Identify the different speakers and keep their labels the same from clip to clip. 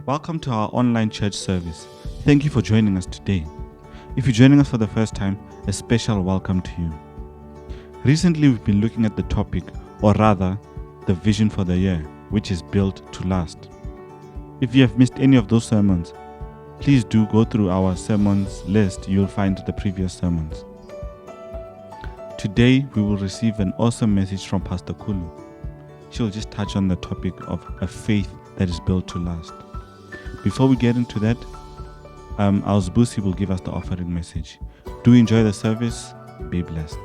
Speaker 1: Welcome to our online church service. Thank you for joining us today. If you're joining us for the first time, a special welcome to you. Recently, we've been looking at the topic, or rather, the vision for the year, which is built to last. If you have missed any of those sermons, please do go through our sermons list you'll find the previous sermons. Today, we will receive an awesome message from Pastor Kulu. She'll just touch on the topic of a faith that is built to last. Before we get into that, our Zbusi will give us the offering message. Do enjoy the service. Be blessed.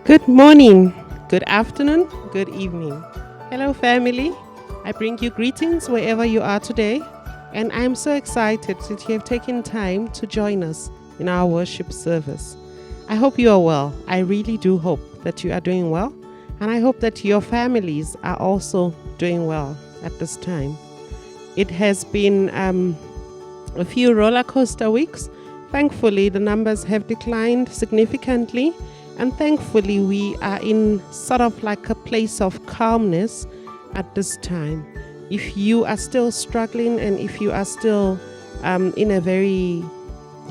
Speaker 2: Good morning, good afternoon, good evening. Hello, family. I bring you greetings wherever you are today, and I'm so excited that you have taken time to join us in our worship service. I hope you are well. I really do hope that you are doing well, and I hope that your families are also doing well at this time. It has been a few roller coaster weeks. Thankfully, the numbers have declined significantly, and thankfully, we are in sort of like a place of calmness at this time. If you are still struggling and if you are still in a very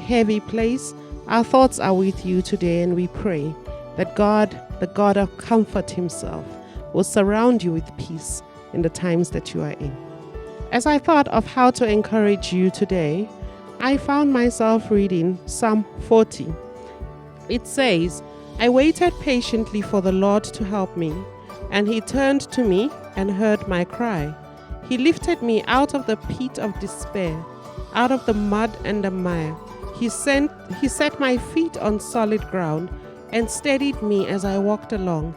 Speaker 2: heavy place, our thoughts are with you today, and we pray that God, the God of comfort himself, will surround you with peace in the times that you are in. As I thought of how to encourage you today, I found myself reading Psalm 40. It says, "I waited patiently for the Lord to help me, and he turned to me and heard my cry. He lifted me out of the pit of despair, out of the mud and the mire. He set my feet on solid ground and steadied me as I walked along.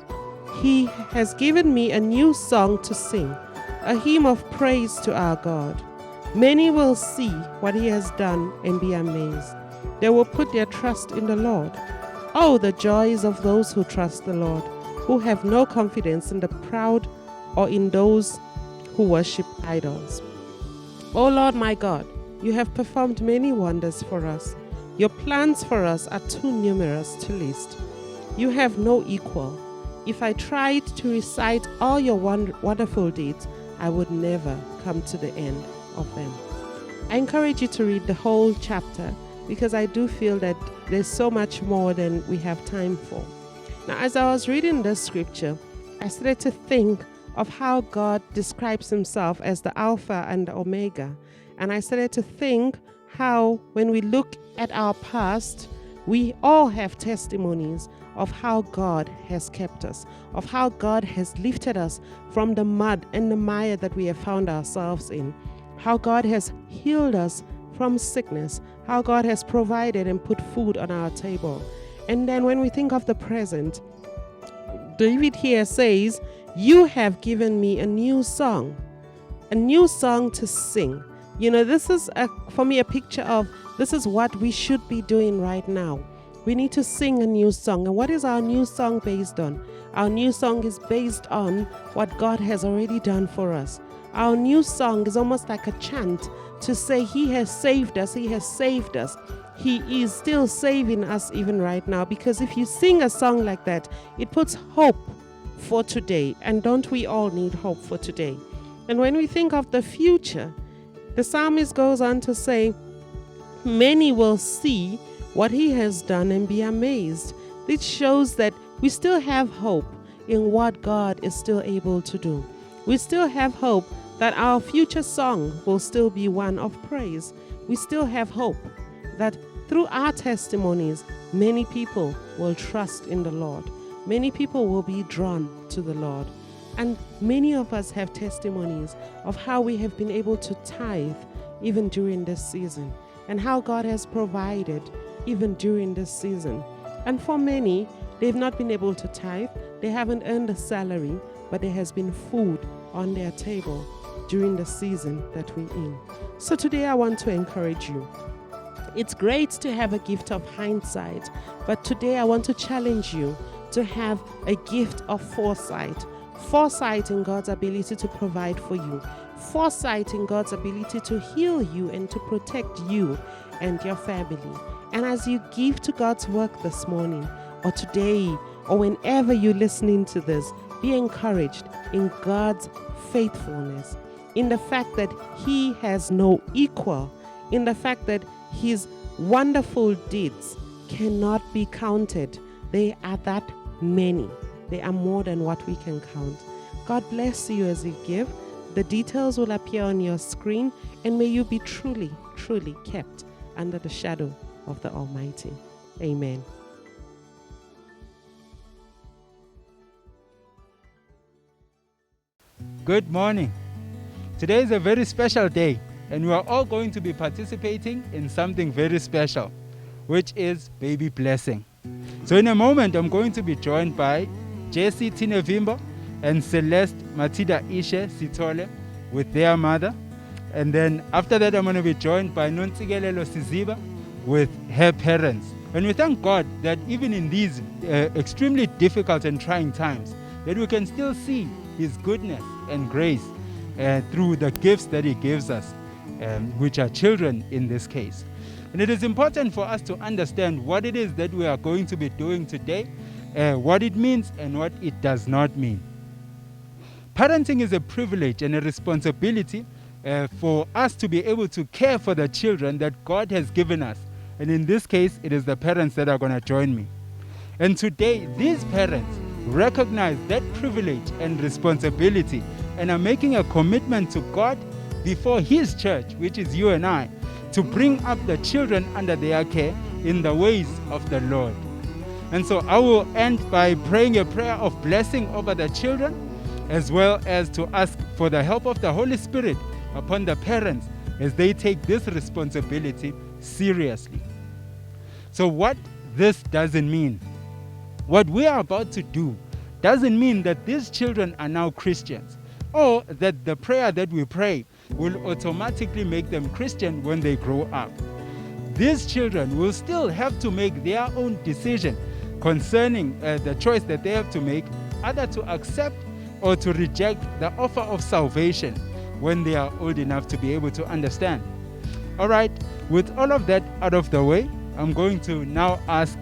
Speaker 2: He has given me a new song to sing, a hymn of praise to our God. Many will see what he has done and be amazed. They will put their trust in the Lord. Oh, the joys of those who trust the Lord, who have no confidence in the proud or in those who worship idols. Oh Lord my God, you have performed many wonders for us. Your plans for us are too numerous to list. You have no equal. If I tried to recite all your wonderful deeds, I would never come to the end of them." I encourage you to read the whole chapter, because I do feel that there's so much more than we have time for. Now, as I was reading this scripture, I started to think of how God describes himself as the Alpha and the Omega. And I started to think how when we look at our past, we all have testimonies of how God has kept us, of how God has lifted us from the mud and the mire that we have found ourselves in, how God has healed us from sickness, how God has provided and put food on our table. And then when we think of the present, David here says, "You have given me a new song to sing." You know, this is for me a picture of this is what we should be doing right now. We need to sing a new song. And what is our new song based on? Our new song is based on what God has already done for us. Our new song is almost like a chant to say he has saved us, he has saved us. He is still saving us even right now, because if you sing a song like that, it puts hope for today. And don't we all need hope for today? And when we think of the future, the psalmist goes on to say, "Many will see what he has done and be amazed." This shows that we still have hope in what God is still able to do. We still have hope that our future song will still be one of praise. We still have hope that through our testimonies, many people will trust in the Lord. Many people will be drawn to the Lord. And many of us have testimonies of how we have been able to tithe even during this season, and how God has provided even during this season. And for many, they've not been able to tithe, they haven't earned a salary, but there has been food on their table during the season that we're in. So today I want to encourage you. It's great to have a gift of hindsight, but today I want to challenge you to have a gift of foresight. Foresight in God's ability to provide for you. Foresight in God's ability to heal you and to protect you and your family. And as you give to God's work this morning, or today, or whenever you're listening to this, Be encouraged in God's faithfulness, in the fact that He has no equal, in the fact that His wonderful deeds cannot be counted. They are that many. They are more than what we can count. God bless you as you give. The details will appear on your screen, and may you be truly, truly kept under the shadow of the Almighty. Amen.
Speaker 3: Good morning. Today is a very special day, and we are all going to be participating in something very special, which is baby blessing. So in a moment, I'm going to be joined by Jesse Tinevimbo and Celeste Matida Ishe Sitole with their mother. And then after that, I'm going to be joined by Nontsigelelo Siziba with her parents. And we thank God that even in these extremely difficult and trying times, that we can still see His goodness and grace through the gifts that He gives us, which are children in this case. And it is important for us to understand what it is that we are going to be doing today, what it means and what it does not mean. Parenting is a privilege and a responsibility for us to be able to care for the children that God has given us. And in this case, it is the parents that are going to join me. And today, these parents recognize that privilege and responsibility and are making a commitment to God before His church, which is you and I, to bring up the children under their care in the ways of the Lord. And so I will end by praying a prayer of blessing over the children, as well as to ask for the help of the Holy Spirit upon the parents as they take this responsibility seriously. So what this doesn't mean, what we are about to do doesn't mean that these children are now Christians, or that the prayer that we pray will automatically make them Christian when they grow up. These children will still have to make their own decision concerning the choice that they have to make, either to accept or to reject the offer of salvation when they are old enough to be able to understand. All right, with all of that out of the way, I'm going to now ask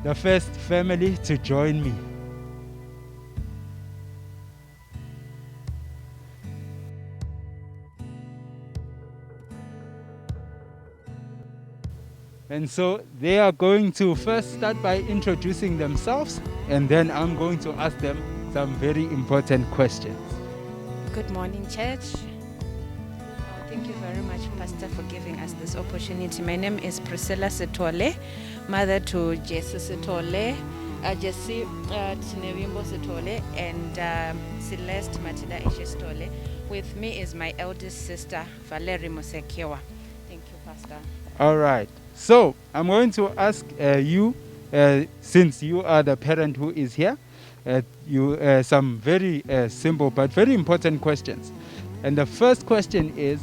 Speaker 3: the first family to join me. And so they are going to first start by introducing themselves, and then I'm going to ask them some very important questions.
Speaker 4: Good morning, church. Thank you very much, Pastor, for giving us this opportunity. My name is Priscilla Sitole, mother to Jesse Sitole, Jesse Tinevimbo Sitole, and Celeste Matida Ishe Sitole. With me is my eldest sister, Valerie Mosekewa. Thank you, Pastor.
Speaker 3: All right. So I'm going to ask you, since you are the parent who is here, some very simple but very important questions. And the first question is,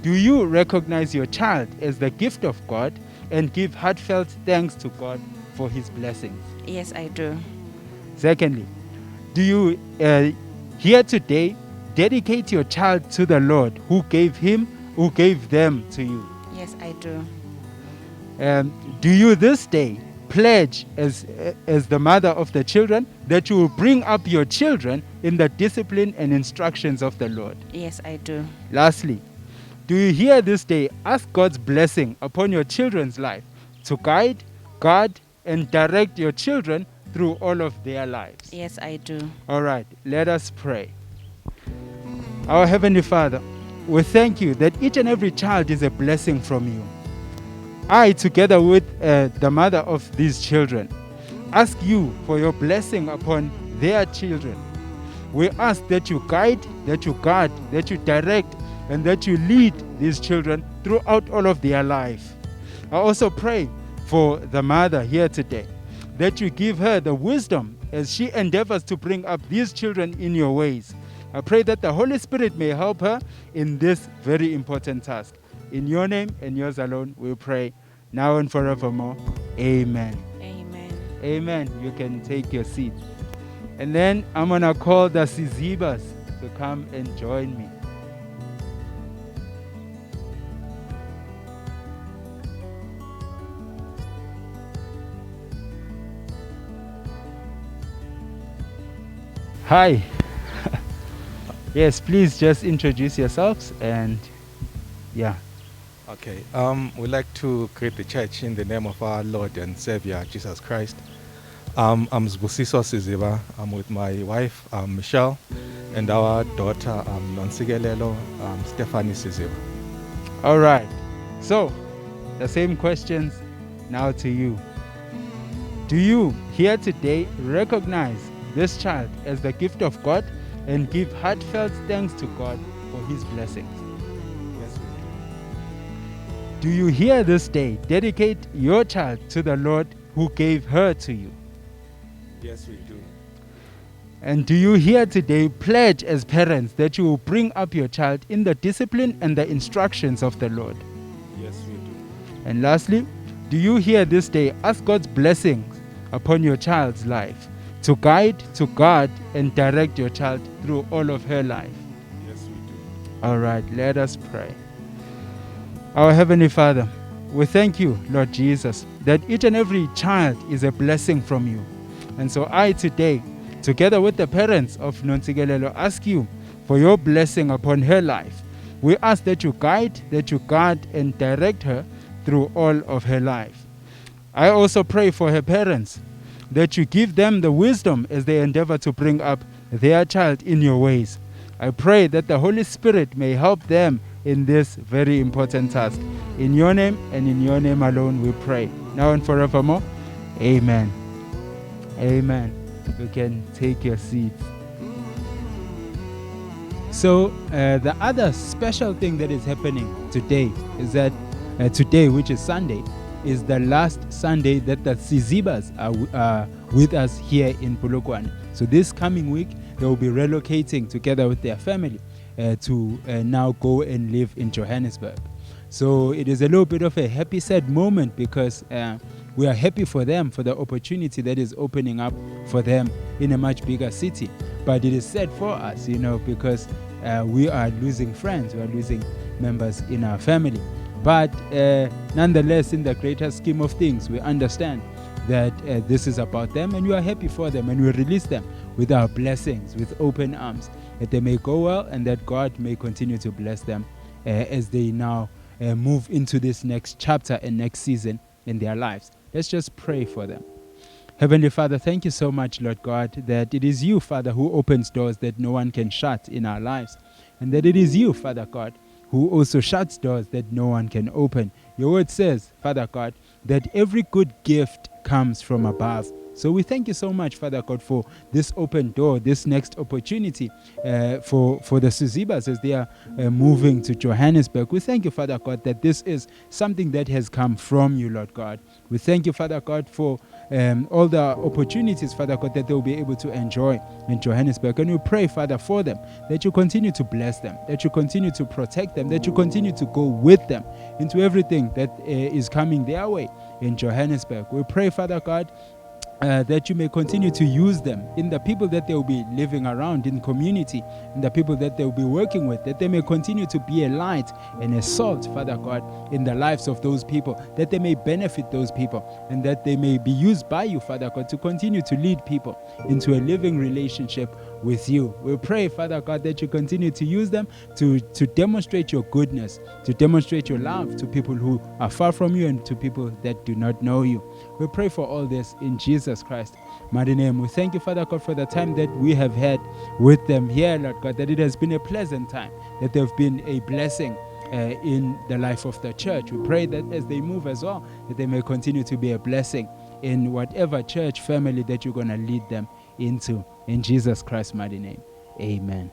Speaker 3: do you recognize your child as the gift of God and give heartfelt thanks to God for His blessings?
Speaker 4: Yes, I do.
Speaker 3: Secondly, do you here today dedicate your child to the Lord who gave them to you?
Speaker 4: Yes, I do.
Speaker 3: Do you this day pledge as the mother of the children that you will bring up your children in the discipline and instructions of the Lord?
Speaker 4: Yes, I do.
Speaker 3: Lastly, do you here this day ask God's blessing upon your children's life to guide, guard, and direct your children through all of their lives?
Speaker 4: Yes, I do.
Speaker 3: All right, let us pray. Our Heavenly Father, we thank you that each and every child is a blessing from you. I, together with the mother of these children, ask you for your blessing upon their children. We ask that you guide, that you guard, that you direct, and that you lead these children throughout all of their life. I also pray for the mother here today, that you give her the wisdom as she endeavors to bring up these children in your ways. I pray that the Holy Spirit may help her in this very important task. In your name and yours alone, we pray, now and forevermore. Amen.
Speaker 4: Amen.
Speaker 3: Amen. You can take your seat. And then I'm going to call the Sizibas to come and join me. Hi. Yes, please just introduce yourselves and yeah.
Speaker 5: Okay, we'd like to greet the church in the name of our Lord and Savior, Jesus Christ. I'm Zbusiso Siziba. I'm with my wife, Michelle, and our daughter, Nonsigelelo, Stephanie Siziba.
Speaker 3: All right. So, the same questions now to you. Do you here today recognize this child as the gift of God and give heartfelt thanks to God for his blessings?
Speaker 5: Yes, we
Speaker 3: Do you here this day dedicate your child to the Lord who gave her to you?
Speaker 5: do. Yes, we do.
Speaker 3: And do you here today pledge as parents that you will bring up your child in the discipline and the instructions of the Lord?
Speaker 5: Yes, we do.
Speaker 3: And lastly, do you here this day ask God's blessings upon your child's life to guide, to guard, and direct your child through all of her life?
Speaker 5: Yes, we do.
Speaker 3: All right, let us pray. Our Heavenly Father, we thank you, Lord Jesus, that each and every child is a blessing from you. And so I today, together with the parents of Nonsigelelo, ask you for your blessing upon her life. We ask that you guide, that you guard, and direct her through all of her life. I also pray for her parents, that you give them the wisdom as they endeavor to bring up their child in your ways. I pray that the Holy Spirit may help them in this very important task. In your name and in your name alone we pray, now and forevermore. Amen. Amen. You can take your seats. So the other special thing that is happening today is that today, which is Sunday, is the last Sunday that the Sizibas are with us here in Polokwane. So this coming week, they will be relocating together with their family to now go and live in Johannesburg. So it is a little bit of a happy, sad moment because we are happy for them, for the opportunity that is opening up for them in a much bigger city. But it is sad for us, because we are losing friends, we are losing members in our family. But nonetheless, in the greater scheme of things, we understand that this is about them and we are happy for them, and we release them with our blessings, with open arms, that they may go well and that God may continue to bless them as they now move into this next chapter and next season in their lives. Let's just pray for them. Heavenly Father, thank you so much, Lord God, that it is you, Father, who opens doors that no one can shut in our lives, and that it is you, Father God, who also shuts doors that no one can open. Your word says, Father God, that every good gift comes from above. So we thank you so much, Father God, for this open door, this next opportunity for the Sizibas as they are moving to Johannesburg. We thank you, Father God, that this is something that has come from you, Lord God. We thank you, Father God, for all the opportunities, Father God, that they will be able to enjoy in Johannesburg. And we pray, Father, for them, that you continue to bless them, that you continue to protect them, that you continue to go with them into everything that is coming their way in Johannesburg. We pray, Father God, that you may continue to use them in the people that they will be living around in community, in the people that they will be working with, that they may continue to be a light and a salt, Father God, in the lives of those people, that they may benefit those people, and that they may be used by you, Father God, to continue to lead people into a living relationship with you. We pray, Father God, that you continue to use them to demonstrate your goodness, to demonstrate your love to people who are far from you and to people that do not know you. We pray for all this in Jesus Christ's mighty name. We thank you, Father God, for the time that we have had with them here, Lord God, that it has been a pleasant time, that they've been a blessing in the life of the church. We pray that as they move as well, that they may continue to be a blessing in whatever church family that you're going to lead them into. In Jesus Christ's mighty name, amen.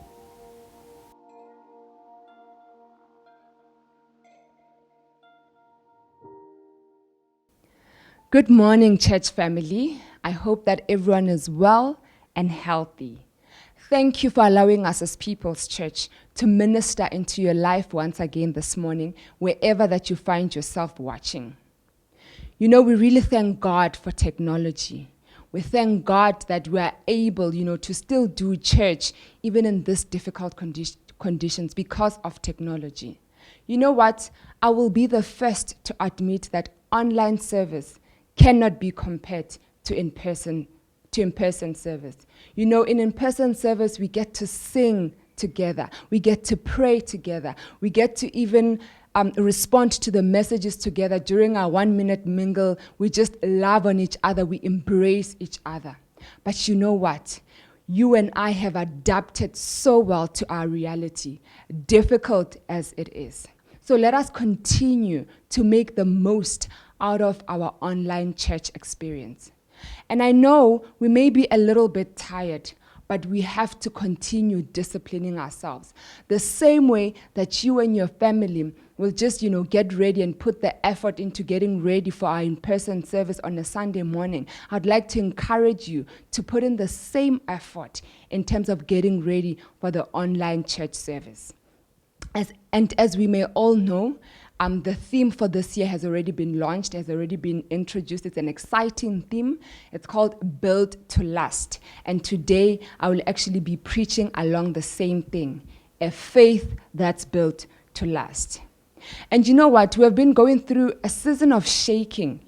Speaker 6: Good morning, church family. I hope that everyone is well and healthy. Thank you for allowing us as People's Church to minister into your life once again this morning, wherever that you find yourself watching. We really thank God for technology. We thank God that we are able, to still do church even in this difficult conditions because of technology. You know what? I will be the first to admit that online service cannot be compared to in-person to in-person service. You know, in in-person service, we get to sing together. We get to pray together. We get to even respond to the messages together during our 1-minute mingle. We just love on each other. We embrace each other. But you know what? You and I have adapted so well to our reality, difficult as it is. So let us continue to make the most out of our online church experience. And I know we may be a little bit tired, but we have to continue disciplining ourselves. The same way that you and your family will just, get ready and put the effort into getting ready for our in-person service on a Sunday morning. I'd like to encourage you to put in the same effort in terms of getting ready for the online church service. As we may all know, the theme for this year has already been launched, has already been introduced. It's an exciting theme. It's called Build to Last. And today, I will actually be preaching along the same thing, a faith that's built to last. And you know what? We have been going through a season of shaking,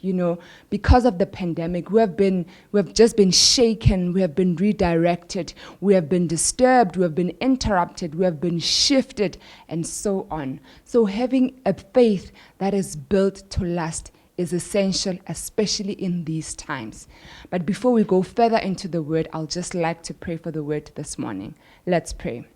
Speaker 6: because of the pandemic. We have just been shaken. We have been redirected. We have been disturbed. We have been interrupted. We have been shifted, and so on. So having a faith that is built to last is essential, especially in these times. But before we go further into the word, I'll just like to pray for the word this morning. Let's pray.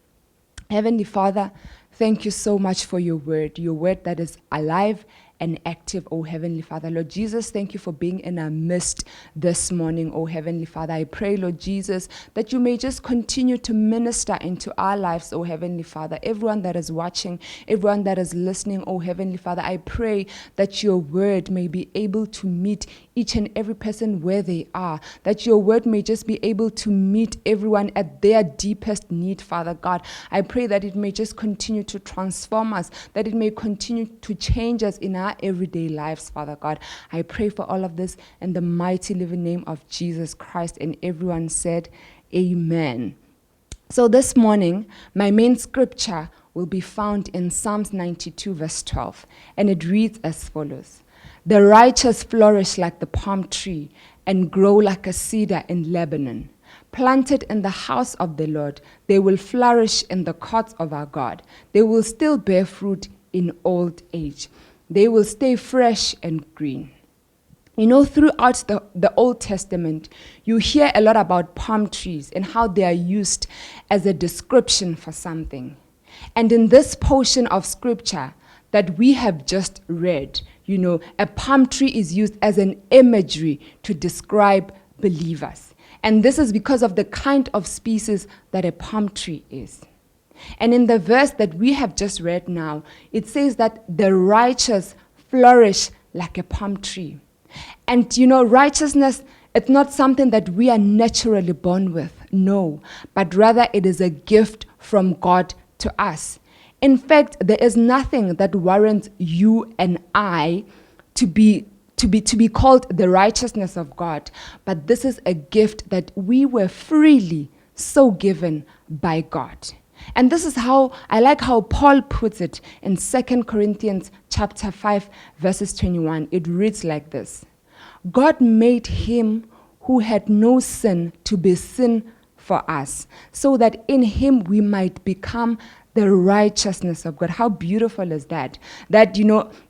Speaker 6: Heavenly Father, thank you so much for your word that is alive and active, oh Heavenly Father. Lord Jesus, thank you for being in our midst this morning, oh Heavenly Father. I pray, Lord Jesus, that you may just continue to minister into our lives, oh Heavenly Father. Everyone that is watching, everyone that is listening, oh Heavenly Father, I pray that your word may be able to meet each and every person where they are, that your word may just be able to meet everyone at their deepest need, Father God. I pray that it may just continue to transform us, that it may continue to change us in our everyday lives, Father God. I pray for all of this in the mighty living name of Jesus Christ, and everyone said, Amen. So this morning, my main scripture will be found in Psalms 92, verse 12, and it reads as follows. The righteous flourish like the palm tree and grow like a cedar in Lebanon. Planted in the house of the Lord, they will flourish in the courts of our God. They will still bear fruit in old age. They will stay fresh and green. Throughout the Old Testament, you hear a lot about palm trees and how they are used as a description for something. And in this portion of scripture that we have just read, a palm tree is used as an imagery to describe believers. And this is because of the kind of species that a palm tree is. And in the verse that we have just read now, it says that the righteous flourish like a palm tree. And righteousness, it's not something that we are naturally born with, no, but rather it is a gift from God to us. In fact, there is nothing that warrants you and I to be called the righteousness of God, but this is a gift that we were freely so given by God. And this is how I like how Paul puts it in 2 Corinthians chapter 5, verses 21. It reads like this. God made him who had no sin to be sin for us, so that in him we might become the righteousness of God. How beautiful is that? That,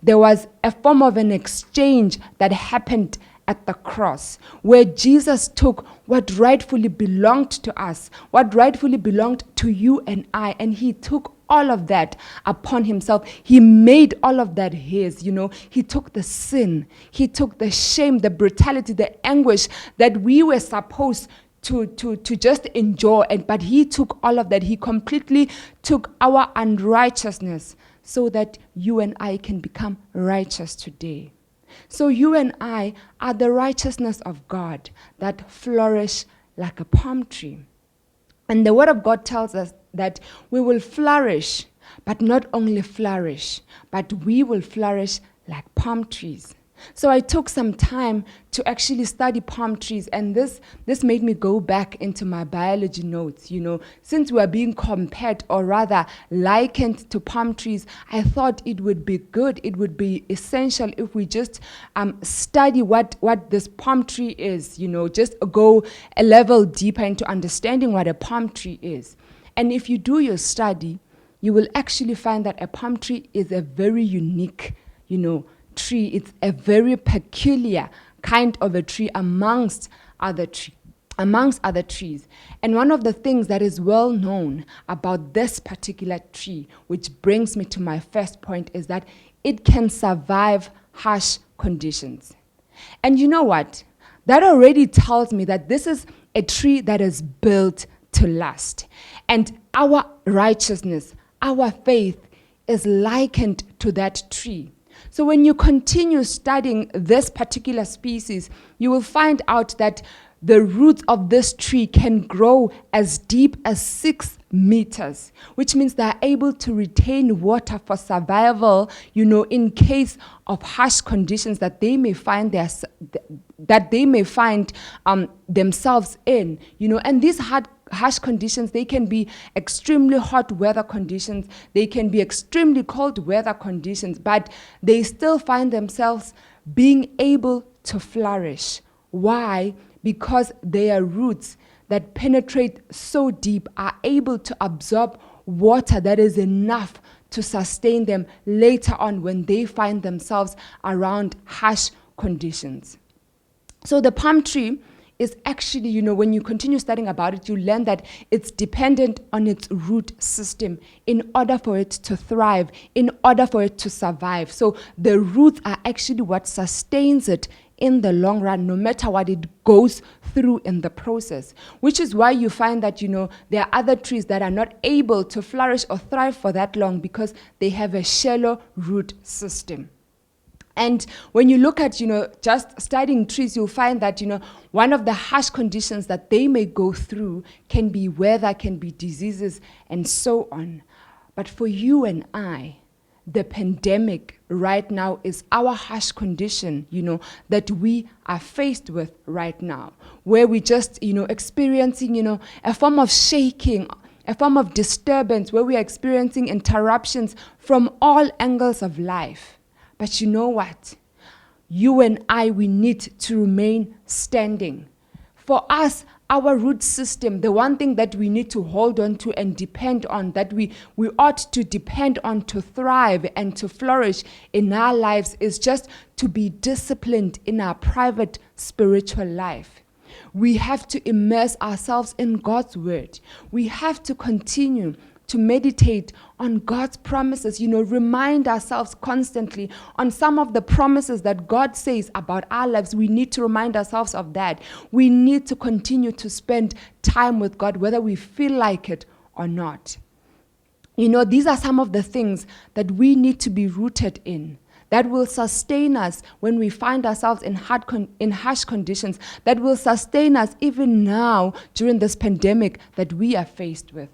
Speaker 6: there was a form of an exchange that happened at the cross, where Jesus took what rightfully belonged to us, what rightfully belonged to you and I, and he took all of that upon himself. He made all of that his, He took the sin, he took the shame, the brutality, the anguish that we were supposed to just enjoy, but he took all of that. He completely took our unrighteousness so that you and I can become righteous today. So you and I are the righteousness of God that flourish like a palm tree. And the word of God tells us that we will flourish, but not only flourish, but we will flourish like palm trees. So I took some time to actually study palm trees, and this made me go back into my biology notes. Since we are being compared, or rather likened to palm trees, I thought it would be good, it would be essential if we just study what this palm tree is, just go a level deeper into understanding what a palm tree is. And if you do your study, you will actually find that a palm tree is a very unique, tree. It's a very peculiar kind of a tree amongst other trees. And one of the things that is well known about this particular tree, which brings me to my first point, is that it can survive harsh conditions. And you know what? That already tells me that this is a tree that is built to last. And our righteousness, our faith is likened to that tree. So when you continue studying this particular species, you will find out that the roots of this tree can grow as deep as 6 meters, which means they are able to retain water for survival, in case of harsh conditions that they may find themselves in, and these harsh conditions, they can be extremely hot weather conditions, they can be extremely cold weather conditions, but they still find themselves being able to flourish. Why? Because their roots that penetrate so deep are able to absorb water that is enough to sustain them later on when they find themselves around harsh conditions. So the palm tree is actually, when you continue studying about it, you learn that it's dependent on its root system in order for it to thrive, in order for it to survive. So the roots are actually what sustains it in the long run, no matter what it goes through in the process. Which is why you find that, there are other trees that are not able to flourish or thrive for that long because they have a shallow root system. And when you look at, just studying trees, you'll find that, one of the harsh conditions that they may go through can be weather, can be diseases, and so on. But for you and I, the pandemic right now is our harsh condition, that we are faced with right now, where we just, experiencing, a form of shaking, a form of disturbance, where we are experiencing interruptions from all angles of life. But you know what? You and I, we need to remain standing. For us, our root system, the one thing that we need to hold on to and depend on, that we ought to depend on to thrive and to flourish in our lives, is just to be disciplined in our private spiritual life. We have to immerse ourselves in God's word. We have to continue to meditate on God's promises, remind ourselves constantly on some of the promises that God says about our lives. We need to remind ourselves of that. We need to continue to spend time with God, whether we feel like it or not. These are some of the things that we need to be rooted in, that will sustain us when we find ourselves in harsh conditions, that will sustain us even now during this pandemic that we are faced with.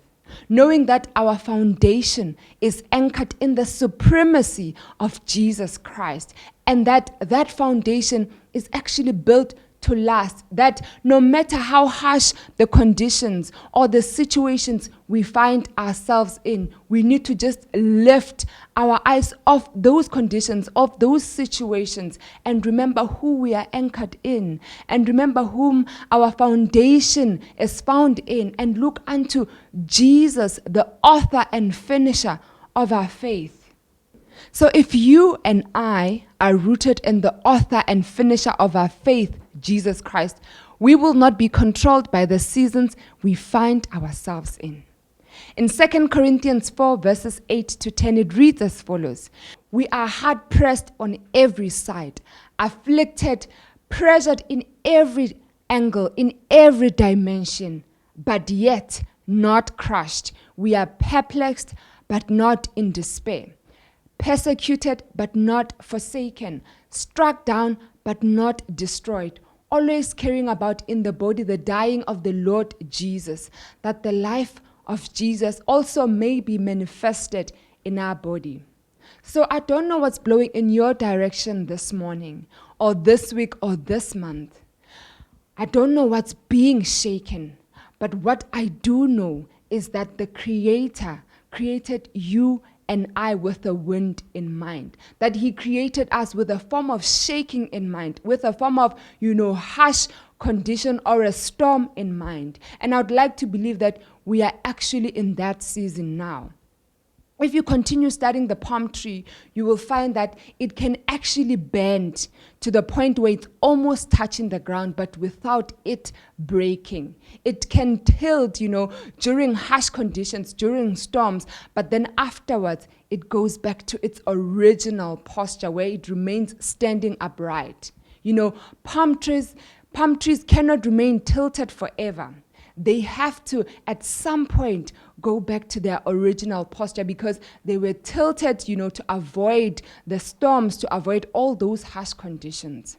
Speaker 6: Knowing that our foundation is anchored in the supremacy of Jesus Christ, and that foundation is actually built to last, that no matter how harsh the conditions or the situations we find ourselves in, we need to just lift our eyes off those conditions, off those situations, and remember who we are anchored in, and remember whom our foundation is found in, and look unto Jesus, the author and finisher of our faith. So if you and I are rooted in the author and finisher of our faith, Jesus Christ, we will not be controlled by the seasons we find ourselves in. In 2 Corinthians 4 verses 8 to 10, it reads as follows: "We are hard pressed on every side, afflicted, pressured in every angle, in every dimension, but yet not crushed. We are perplexed, but not in despair. Persecuted, but not forsaken. Struck down, but not destroyed. Always carrying about in the body the dying of the Lord Jesus, that the life of Jesus also may be manifested in our body." So I don't know what's blowing in your direction this morning, or this week, or this month. I don't know what's being shaken, but what I do know is that the Creator created you and I with a wind in mind. That He created us with a form of shaking in mind, with a form of, harsh condition or a storm in mind. And I would like to believe that we are actually in that season now. If you continue studying the palm tree, you will find that it can actually bend to the point where it's almost touching the ground, but without it breaking. It can tilt, during harsh conditions, during storms, but then afterwards, it goes back to its original posture where it remains standing upright. Palm trees cannot remain tilted forever. They have to, at some point, go back to their original posture because they were tilted, to avoid the storms, to avoid all those harsh conditions.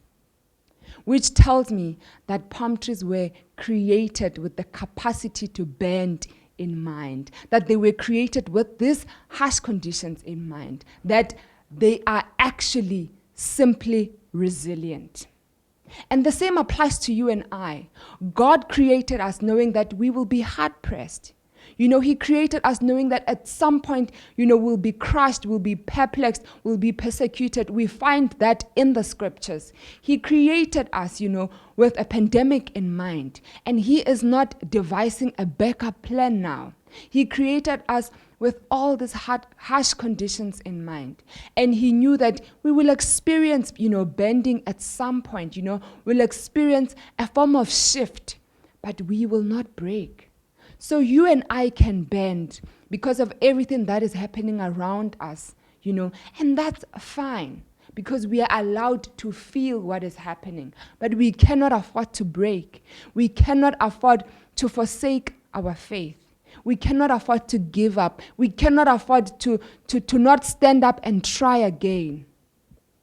Speaker 6: Which tells me that palm trees were created with the capacity to bend in mind, that they were created with these harsh conditions in mind, that they are actually simply resilient. And the same applies to you and I. God created us knowing that we will be hard-pressed. He created us knowing that at some point, we'll be crushed, we'll be perplexed, we'll be persecuted. We find that in the scriptures. He created us, with a pandemic in mind. And He is not devising a backup plan now. He created us with all these harsh conditions in mind. And He knew that we will experience, bending at some point, we'll experience a form of shift, but we will not break. So you and I can bend because of everything that is happening around us, and that's fine because we are allowed to feel what is happening, but we cannot afford to break. We cannot afford to forsake our faith. We cannot afford to give up. We cannot afford to not stand up and try again.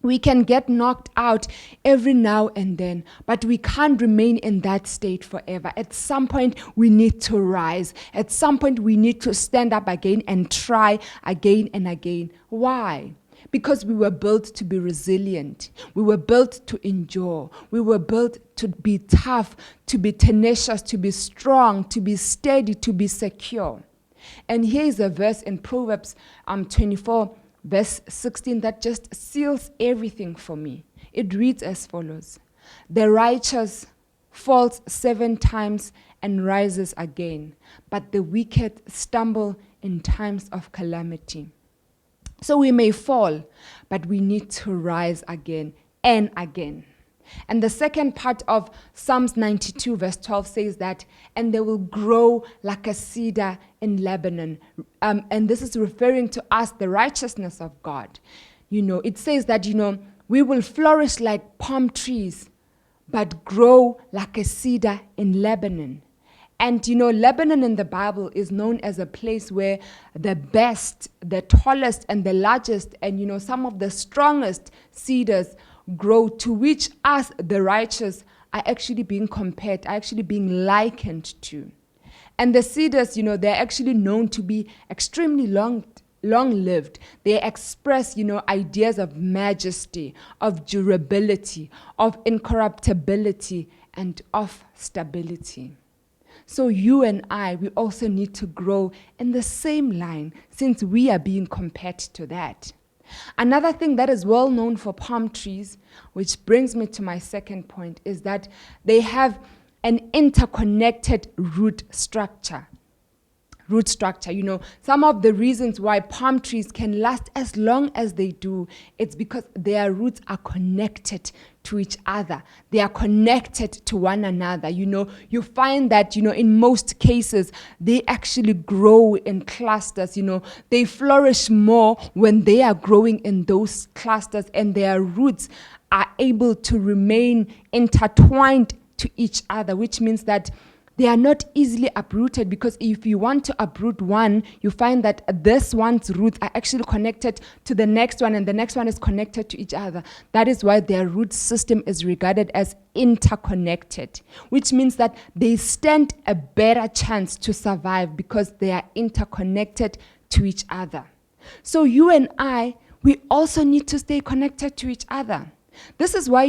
Speaker 6: We can get knocked out every now and then, but we can't remain in that state forever. At some point, we need to rise. At some point, we need to stand up again and try again and again. Why? Because we were built to be resilient. We were built to endure. We were built to be tough, to be tenacious, to be strong, to be steady, to be secure. And here is a verse in Proverbs 24, verse 16 that just seals everything for me. It reads as follows: "The righteous falls 7 times and rises again, but the wicked stumble in times of calamity." So we may fall, but we need to rise again and again. And the second part of Psalms 92 verse 12 says that, "And they will grow like a cedar in Lebanon." And this is referring to us, the righteousness of God. It says that, we will flourish like palm trees, but grow like a cedar in Lebanon. And Lebanon in the Bible is known as a place where the best, the tallest, and the largest, and some of the strongest cedars grow, to which us, the righteous, are actually being compared, are actually being likened to. And the cedars, they're actually known to be extremely long-lived. They express, ideas of majesty, of durability, of incorruptibility, and of stability. So you and I, we also need to grow in the same line since we are being compared to that. Another thing that is well known for palm trees, which brings me to my second point, is that they have an interconnected root structure. Some of the reasons why palm trees can last as long as they do, it's because their roots are connected to each other. They are connected to one another. You find that, in most cases, they actually grow in clusters. They flourish more when they are growing in those clusters, and their roots are able to remain intertwined to each other, which means that they are not easily uprooted, because if you want to uproot one, you find that this one's roots are actually connected to the next one, and the next one is connected to each other. That is why their root system is regarded as interconnected, which means that they stand a better chance to survive because they are interconnected to each other. So you and I, we also need to stay connected to each other. This is why,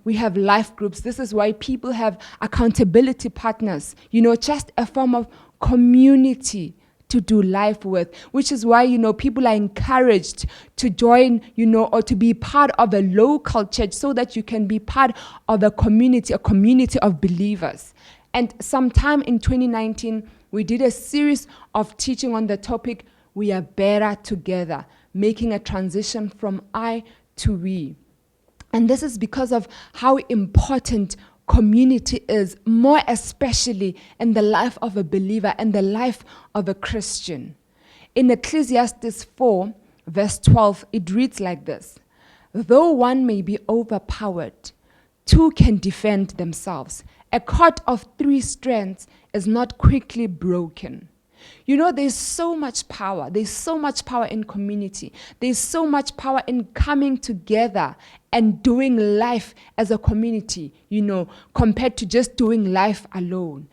Speaker 6: we have life groups. This is why people have accountability partners, just a form of community to do life with, which is why, people are encouraged to join, or to be part of a local church so that you can be part of a community of believers. And sometime in 2019, we did a series of teaching on the topic, We Are Better Together, making a transition from I to we. And this is because of how important community is, more especially in the life of a believer and the life of a Christian. In Ecclesiastes 4, verse 12, it reads like this: though one may be overpowered, two can defend themselves. A cord of 3 strands is not quickly broken. There's so much power. There's so much power in community. There's so much power in coming together and doing life as a community, compared to just doing life alone.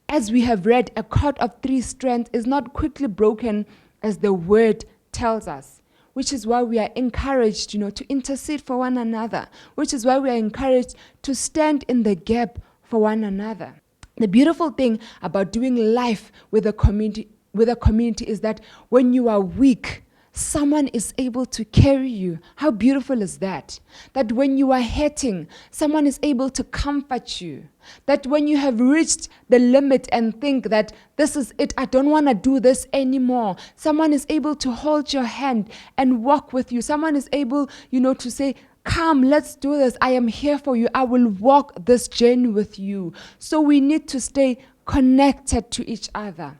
Speaker 6: As we have read, a cord of 3 strands is not quickly broken, as the word tells us, which is why we are encouraged, to intercede for one another, which is why we are encouraged to stand in the gap for one another. The beautiful thing about doing life with a community is that when you are weak, someone is able to carry you. How beautiful is that? That when you are hurting, someone is able to comfort you. That when you have reached the limit and think that this is it, I don't want to do this anymore, someone is able to hold your hand and walk with you. Someone is able, to say, come, let's do this. I am here for you. I will walk this journey with you. So we need to stay connected to each other.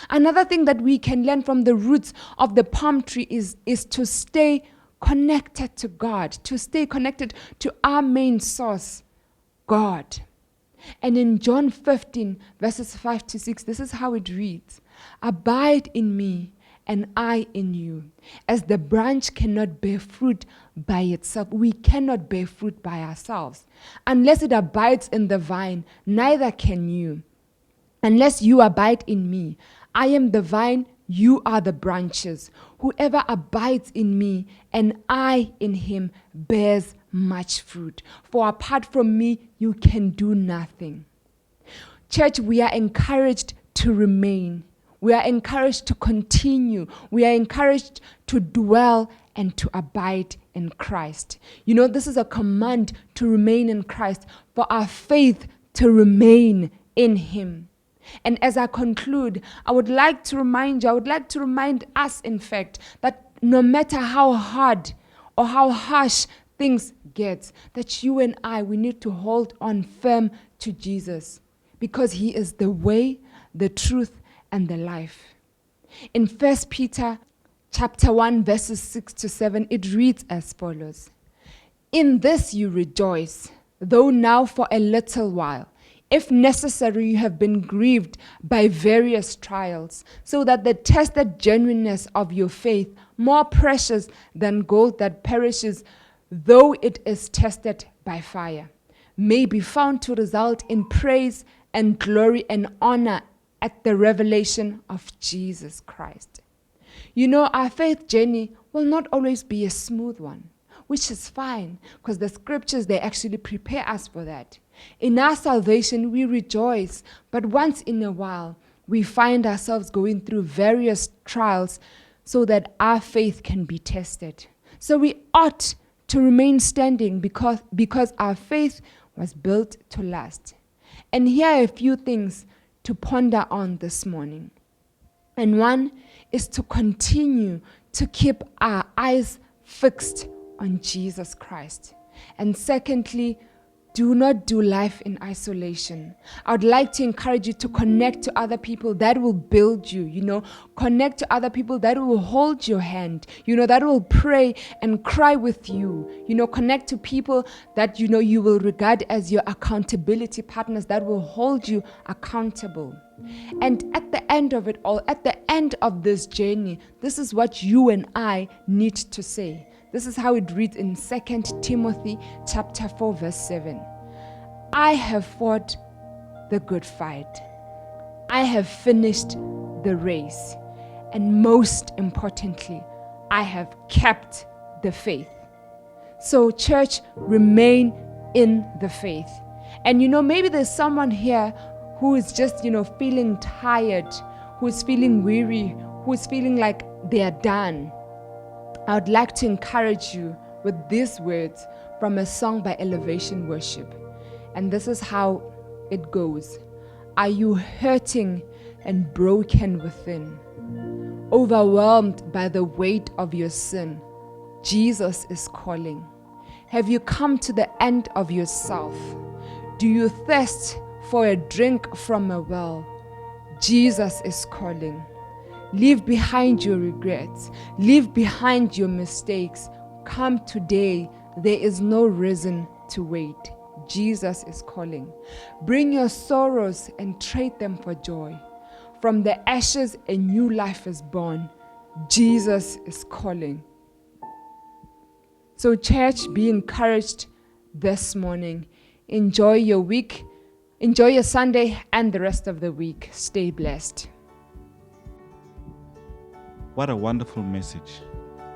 Speaker 6: Another thing that we can learn from the roots of the palm tree is to stay connected to God, to stay connected to our main source, God. And in John 15, verses 5 to 6, this is how it reads: abide in me, and I in you. As the branch cannot bear fruit by itself, we cannot bear fruit by ourselves. Unless it abides in the vine, neither can you. Unless you abide in me, I am the vine, you are the branches. Whoever abides in me and I in him bears much fruit. For apart from me, you can do nothing. Church, we are encouraged to remain. We are encouraged to continue. We are encouraged to dwell and to abide in Christ. This is a command to remain in Christ, for our faith to remain in him. And as I conclude, I would like to remind us, in fact, that no matter how hard or how harsh things get, that you and I, we need to hold on firm to Jesus, because he is the way, the truth, and the life. In 1 Peter chapter 1, verses 6 to 7, it reads as follows: in this you rejoice, though now for a little while, if necessary, you have been grieved by various trials, so that the tested genuineness of your faith, more precious than gold that perishes, though it is tested by fire, may be found to result in praise and glory and honor at the revelation of Jesus Christ. Our faith journey will not always be a smooth one, which is fine, because the scriptures, they actually prepare us for that. In our salvation, we rejoice, but once in a while, we find ourselves going through various trials so that our faith can be tested. So we ought to remain standing because our faith was built to last. And here are a few things to ponder on this morning. And one is to continue to keep our eyes fixed on Jesus Christ. And secondly, do not do life in isolation. I would like to encourage you to connect to other people that will build you, connect to other people that will hold your hand, that will pray and cry with you, connect to people that, you will regard as your accountability partners that will hold you accountable. And at the end of it all, at the end of this journey, this is what you and I need to say. This is how it reads in 2 Timothy chapter 4, verse 7. I have fought the good fight. I have finished the race. And most importantly, I have kept the faith. So, church, remain in the faith. And maybe there's someone here who is just, feeling tired, who is feeling weary, who is feeling like they are done. I would like to encourage you with these words from a song by Elevation Worship. And this is how it goes. Are you hurting and broken within? Overwhelmed by the weight of your sin? Jesus is calling. Have you come to the end of yourself? Do you thirst for a drink from a well? Jesus is calling. Leave behind your regrets. Leave behind your mistakes. Come today. There is no reason to wait. Jesus is calling. Bring your sorrows and trade them for joy. From the ashes, a new life is born. Jesus is calling. So, church, be encouraged this morning. Enjoy your week. Enjoy your Sunday and the rest of the week. Stay blessed.
Speaker 1: What a wonderful message.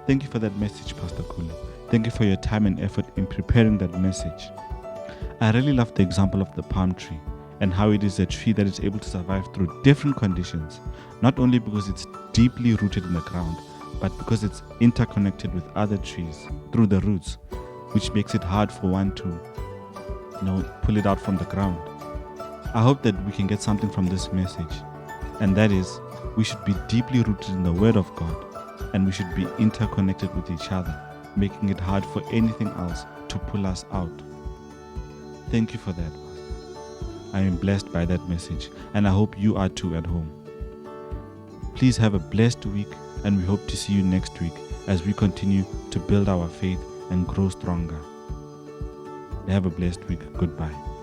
Speaker 1: Thank you for that message, Pastor Kule. Thank you for your time and effort in preparing that message. I really love the example of the palm tree and how it is a tree that is able to survive through different conditions, not only because it's deeply rooted in the ground, but because it's interconnected with other trees through the roots, which makes it hard for one to, pull it out from the ground. I hope that we can get something from this message, and that is, we should be deeply rooted in the Word of God, and we should be interconnected with each other, making it hard for anything else to pull us out. Thank you for that. I am blessed by that message, and I hope you are too at home. Please have a blessed week, and we hope to see you next week as we continue to build our faith and grow stronger. Have a blessed week. Goodbye.